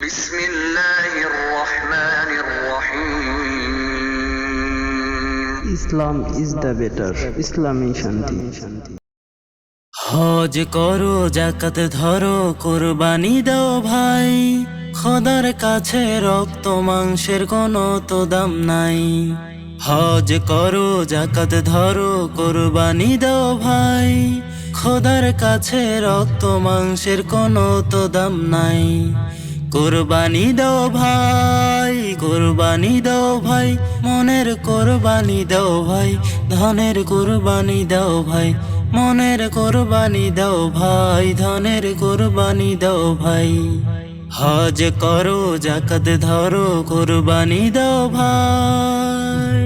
বিসমিল্লাহির রহমানির রহিম। ইসলাম is the better. ইসলামী শান্তি। হজ করো, যাকাত ধরো, কুরবানি দাও ভাই। খোদার কাছে রক্ত মাংসের কোনো তো দাম নাই। হজ করো, যাকাত ধরো, কুরবানি দাও ভাই। খোদার কাছে রক্ত মাংসের কোনো তো দাম নাই। কুরবানি দাও ভাই, কুরবানি দাও ভাই, মনের কুরবানি দাও ভাই, ধনের কুরবানি দাও ভাই, মনের কুরবানি দাও ভাই, ধনের কুরবানি দাও ভাই। হজ করো, যাকাত ধরো, কুরবানি দাও ভাই।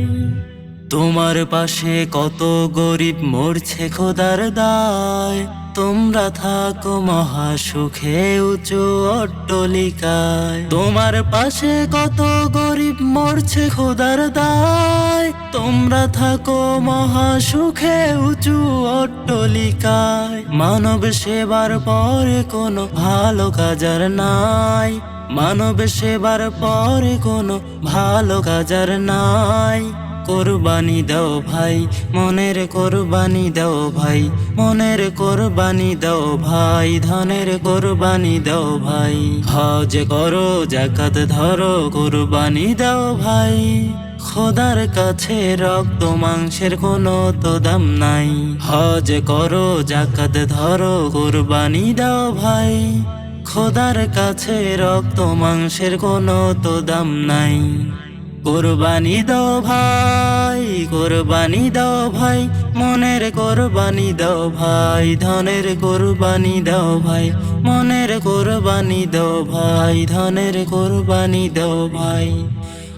তোমার পাশে কত গরিব মরছে খোদার দায়। তোমরা থাকো মহা সুখে উঁচু অট্টালিকায়। তোমার পাশে কত গরিব মরছে খোদার দায়। তোমরা থাকো মহা সুখে উঁচু অট্টালিকায়। মানব সেবার পরে কোনো ভালো কাজার নাই। মানব সেবার পরে কোনো ভালো কাজার নাই। কুরবানি দাও ভাই, মনের কুরবানি দাও ভাই, মনের কুরবানি দাও ভাই, ধনের কুরবানি দাও ভাই। হজ করো, যাকাত ধরো, কুরবানি দাও ভাই। খোদার কাছে রক্ত মাংসের কোনো তো দাম নাই। হজ করো, যাকাত ধরো, কুরবানি দাও ভাই। খোদার কাছে রক্ত মাংসের কোনো তো দাম নাই। কুরবানি দাও ভাই, কুরবানি দাও ভাই, মনের কুরবানি দাও ভাই, ধনের কুরবানি দাও ভাই, মনের কুরবানি দাও ভাই, ধনের কুরবানি দাও ভাই।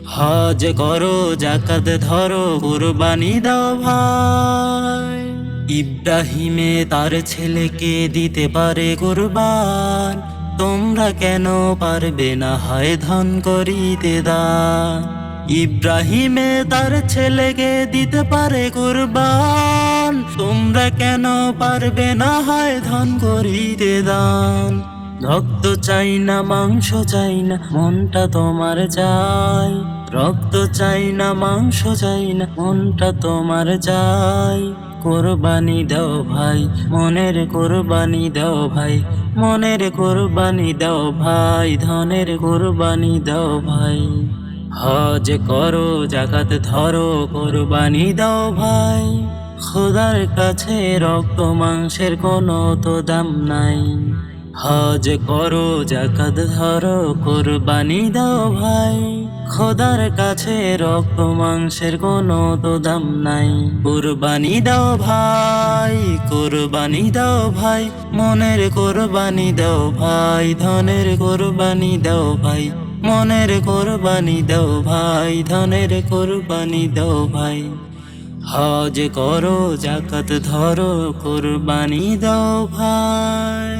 হজ করো, যাকাত ধরো, কুরবানি দাও ভাই। ইব্রাহিমে তার ছেলেকে দিতে পারে কুরবান। তোমরা কেন পারবে না হয় ধন করিতে দান। ইব্রাহিমে তার ছেলেকে দিতে পারে কুরবান। তোমরা কেন পারবে না হয় ধন করিতে দান। রক্ত চাই না, মাংস চাই না, মনটা তোমার চাই। রক্ত চাই না, মাংস চাই না, মনটা তোমার চাই। কুরবানি দাও ভাই, মনের কুরবানি দাও ভাই, মনের কুরবানি দাও ভাই, ধনের কুরবানি দাও ভাই। হজ করো, যাকাত ধরো, কুরবানি দাও ভাই। খোদার কাছে রক্ত মাংসের কোনো তো দাম নাই। হজ করো, যাকাত ধরো, কুরবানি দাও ভাই। খোদার কাছে রক্ত মাংসের কোনো তো দাম নাই। কুরবানি দাও ভাই, কুরবানি দাও ভাই, মনের কুরবানি দাও ভাই, ধনের কুরবানি দাও ভাই, মনের কুরবানি দাও ভাই, ধনের কুরবানি দাও ভাই। হজ করো, যাকাত ধরো, কুরবানি দাও ভাই।